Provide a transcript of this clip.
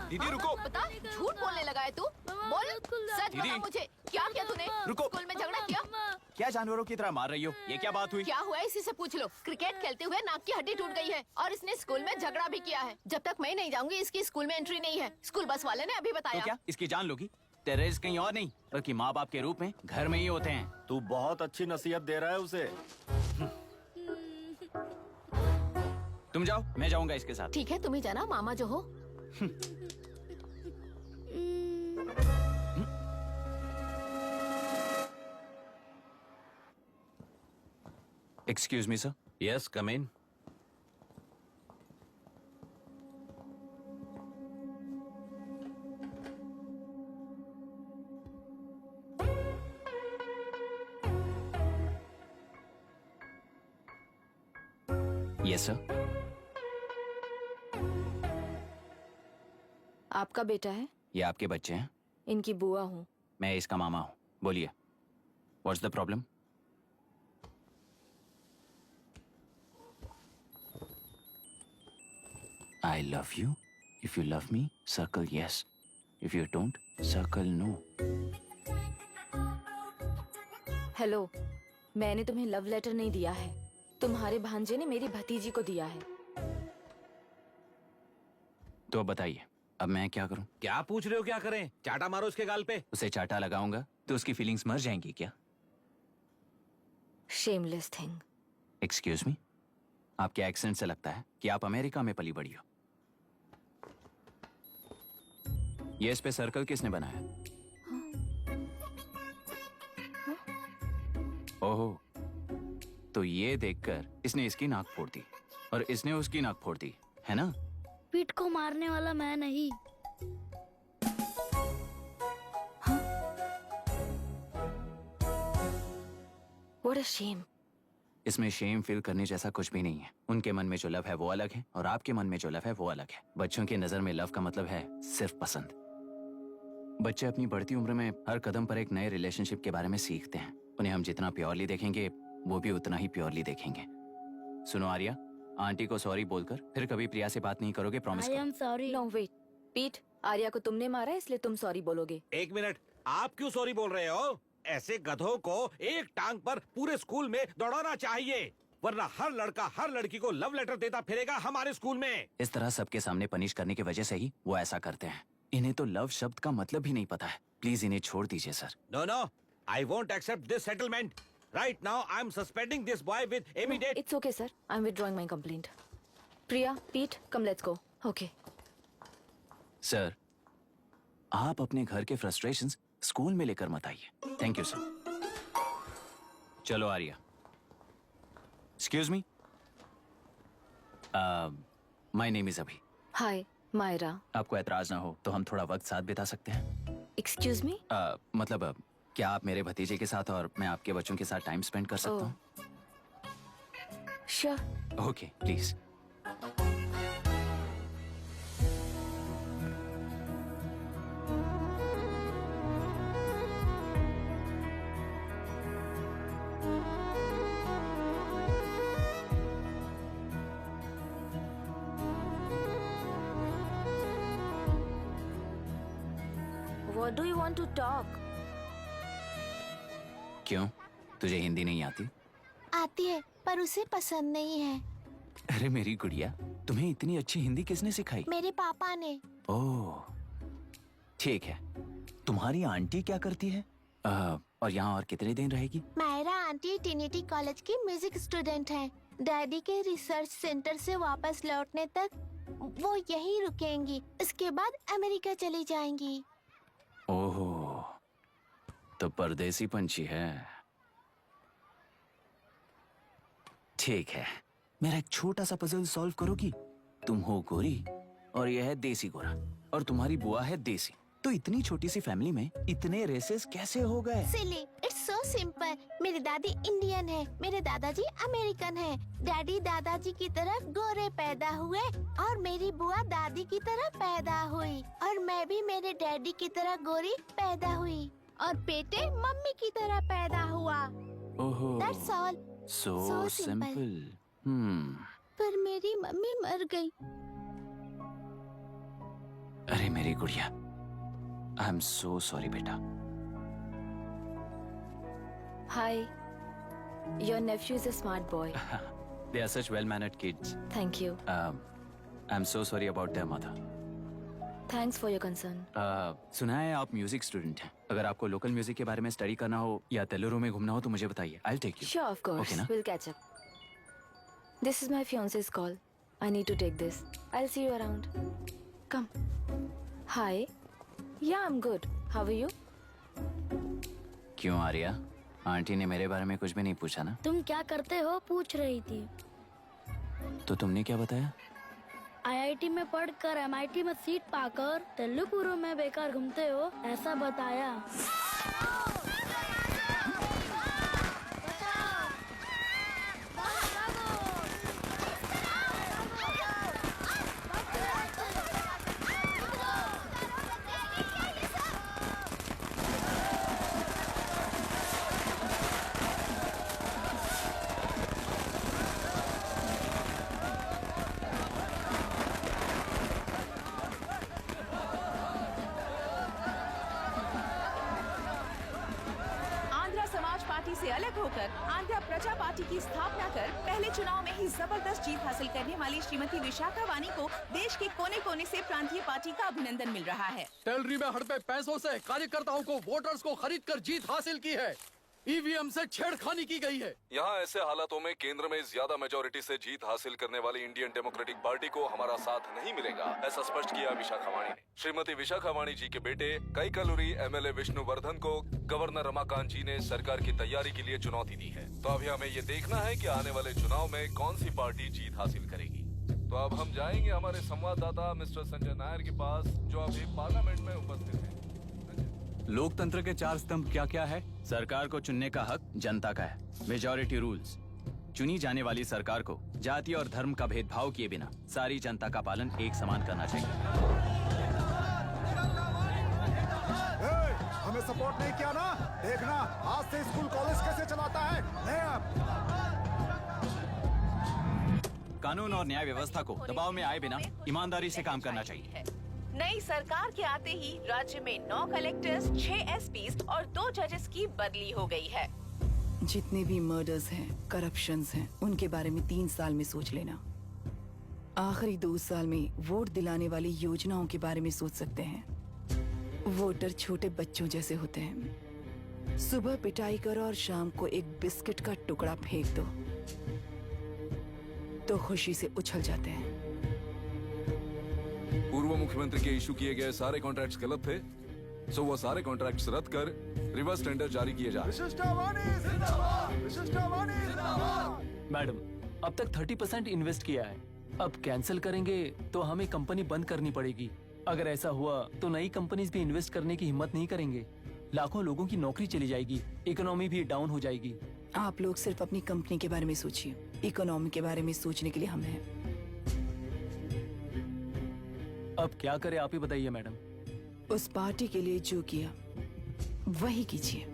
दीदी रुको। बता, झूठ बोलने लगा है तू? बोल, सच बता मुझे, क्या किया तूने? रुको। स्कूल में झगड़ा किया? क्या जानवरों की तरह मार रही हो? ये क्या बात हुई? क्या हुआ है इसी से पूछ लो। क्रिकेट खेलते हुए नाक की हड्डी टूट गई है और इसने स्कूल में झगड़ा भी किया है। जब तक मैं नहीं जाऊंगी इसकी स्कूल में एंट्री नहीं है। स्कूल बस वाले ने अभी तो बताया। क्या इसकी जान लोगी? टेररिस्ट कहीं और नहीं बल्कि माँ बाप के रूप में घर में ही होते हैं। तू बहुत अच्छी नसीहत दे रहा है उसे। तुम जाओ, मैं जाऊंगा इसके साथ। ठीक है, तुम ही जाना, मामा जो हो। Excuse me sir. Yes, come in. Yes sir. आपका बेटा है? ये आपके बच्चे हैं? इनकी बुआ हूँ। मैं इसका मामा हूँ। बोलिए, what's the problem? I love you. If you love me, circle yes. If you don't, circle no. Hello, मैंने तुम्हें लव लेटर नहीं दिया है। तुम्हारे भांजे ने मेरी भतीजी को दिया है। तो अब बताइए, अब मैं क्या करूं? क्या पूछ रहे हो? क्या करें? चाटा मारो उसके गाल पे। उसे चाटा लगाऊंगा तो उसकी फीलिंग्स मर जाएंगी क्या? Shameless thing. एक्सक्यूज मी, आपके एक्सेंट से लगता है कि आप अमेरिका में पली बड़ी हो। ये इस पे सर्कल किसने बनाया? ओहो, तो ये देखकर इसने इसकी नाक फोड़ दी और इसने उसकी नाक फोड़ दी, है ना? पीठ को मारने वाला मैं नहीं। What a shame. इसमें शेम फील करने जैसा कुछ भी नहीं है। उनके मन में जो लव है वो अलग है और आपके मन में जो लव है वो अलग है। बच्चों की नजर में लव का मतलब है सिर्फ पसंद। बच्चे अपनी बढ़ती उम्र में हर कदम पर एक नए रिलेशनशिप के बारे में सीखते हैं। उन्हें हम जितना प्योरली देखेंगे वो भी उतना ही प्योरली देखेंगे। सुनो आर्या, आंटी को सॉरी बोलकर फिर कभी प्रिया से बात नहीं करोगे, प्रॉमिस आई करो। Am sorry. No wait. पीट, आर्या को तुमने मारा इसलिए तुम सॉरी बोलोगे। एक मिनट, आप क्यों सॉरी बोल रहे हो? ऐसे गधों को एक टांग पर पूरे स्कूल में दौड़ाना चाहिए, वरना हर लड़का हर लड़की को लव लेटर देता फिरेगा हमारे स्कूल में। इस तरह सबके सामने पनिश करने की वजह से ही वो ऐसा करते हैं। इन्हें तो लव शब्द का मतलब भी नहीं पता है। प्लीज इन्हें छोड़ दीजिए sir. No no, I won't accept this settlement. Right now I am suspending this boy with immediate. It's okay sir. I'm withdrawing my complaint. Priya, Pete, come let's go. Okay. Sir, आप अपने घर के frustrations school में लेकर मत आइए। Thank you sir. चलो Arya. Excuse me, my name is Abhi. Hi, Myra. आपको एतराज ना हो तो हम थोड़ा वक्त साथ बिता सकते हैं? Excuse me? मतलब क्या आप मेरे भतीजे के साथ और मैं आपके बच्चों के साथ टाइम स्पेंड कर सकता हूँ? Sure. Okay, please. What do you want to talk? क्यों, तुझे हिंदी नहीं आती? आती है पर उसे पसंद नहीं है। अरे मेरी गुड़िया, तुम्हें इतनी अच्छी हिंदी किसने सिखाई? मेरे पापा ने। ओह, ठीक है। तुम्हारी आंटी क्या करती है? और यहाँ और कितने दिन रहेगी? मायरा आंटी ट्रिनिटी कॉलेज की म्यूजिक स्टूडेंट है। डैडी के रिसर्च सेंटर से वापस लौटने तक वो यहीं रुकेंगी। इसके बाद अमेरिका चली जाएंगी। ओहो, तो परदेसी पंछी है। ठीक है, मेरा एक छोटा सा पजल सॉल्व करोगी? तुम हो गोरी और यह है देसी गोरा और तुम्हारी बुआ है देसी। तो इतनी छोटी सी फैमिली में इतने रेसेस कैसे हो गए? सिली, इट्स सो सिंपल। मेरी दादी इंडियन है, मेरे दादाजी अमेरिकन है। डैडी दादाजी की तरह गोरे पैदा हुए और मेरी बुआ दादी की तरह पैदा हुई और मैं भी मेरे डैडी की तरह गोरी पैदा हुई और बेटे मम्मी की तरह पैदा हुआ। ओहो, That's all. So So simple. Simple. पर मेरी मम्मी मर गई। अरे मेरी गुड़िया, आई एम सो सॉरी बेटा। Hi. Your nephew is a smart boy. They are such well-mannered kids. Thank you. I'm so sorry about their mother. Thanks for your concern. सुना है आप म्यूजिक स्टूडेंट हैं। अगर आपको लोकल म्यूजिक के बारे में स्टडी करना हो या तेलुरु में घूमना हो तो मुझे बताइए। I'll take you. Sure, of course. Okay, na? We'll catch up. This is my fiance's call. I need to take this. I'll see you around. Come. Hi. Yeah, I'm good. How are you? क्यों Arya? Aunty ने मेरे बारे में कुछ भी नहीं पूछा ना? तुम क्या करते हो पूछ रही थी। तो तुमने क्या बताया? आईआईटी में पढ़कर एमआईटी में सीट पाकर तेलुगुरु में बेकार घूमते हो ऐसा बताया। आंध्र समाज पार्टी से अलग होकर आंध्र प्रजा पार्टी की स्थापना कर पहले चुनाव में ही जबरदस्त जीत हासिल करने वाली श्रीमती विशाखा वानी को देश के कोने कोने से प्रांतीय पार्टी का अभिनंदन मिल रहा है। टेलरी में हड़पे पैसों से कार्यकर्ताओं को वोटर्स को खरीद कर जीत हासिल की है। ईवीएम से छेड़खानी की गई है। यहाँ ऐसे हालातों में केंद्र में ज्यादा मेजोरिटी से जीत हासिल करने वाली इंडियन डेमोक्रेटिक पार्टी को हमारा साथ नहीं मिलेगा, ऐसा स्पष्ट किया विशाखावाणी ने। श्रीमती विशाखावाणी जी के बेटे कैकलुरी एमएलए विष्णुवर्धन को गवर्नर रमाकांत जी ने सरकार की तैयारी के लिए चुनौती दी है। तो अभी हमें ये देखना है कि आने वाले चुनाव में कौन सी पार्टी जीत हासिल करेगी। तो अब हम जाएंगे हमारे संवाददाता मिस्टर संजय नायर के पास, जो अभी पार्लियामेंट में उपस्थित है। लोकतंत्र के 4 स्तंभ क्या क्या है? सरकार को चुनने का हक जनता का है। Majority rules. चुनी जाने वाली सरकार को जाति और धर्म का भेदभाव किए बिना सारी जनता का पालन एक समान करना चाहिए। हमें सपोर्ट नहीं किया ना, देखना आज से स्कूल कॉलेज कैसे चलाता है। कानून और न्याय व्यवस्था को दबाव में आए बिना ईमानदारी से काम करना चाहिए। नई सरकार के आते ही राज्य में 9 कलेक्टर्स, 6 एसपीज और 2 जजेस की बदली हो गई है। जितने भी मर्डर्स हैं, करप्शंस हैं, उनके बारे में 3 साल में सोच लेना। आखिरी 2 साल में वोट दिलाने वाली योजनाओं के बारे में सोच सकते हैं। वोटर छोटे बच्चों जैसे होते हैं। सुबह पिटाई करो और शाम को एक बिस्किट का टुकड़ा फेंक दो तो खुशी से उछल जाते हैं। पूर्व मुख्यमंत्री के इशू किए गए सारे कॉन्ट्रैक्ट्स गलत थे, सो वो सारे कॉन्ट्रैक्ट्स रद्द कर रिवर्स टेंडर जारी किए जा रहे हैं। मैडम, अब तक 30% इन्वेस्ट किया है। अब कैंसिल करेंगे तो हमें कंपनी बंद करनी पड़ेगी। अगर ऐसा हुआ तो नई कंपनीज भी इन्वेस्ट करने की हिम्मत नहीं करेंगे। लाखों लोगों की नौकरी चली जाएगी, इकोनॉमी भी डाउन हो जाएगी। आप लोग सिर्फ अपनी कंपनी के बारे में सोचिए, इकोनॉमी के बारे में सोचने के लिए हम हैं। अब क्या करें आप ही बताइए मैडम। उस पार्टी के लिए जो किया वही कीजिए।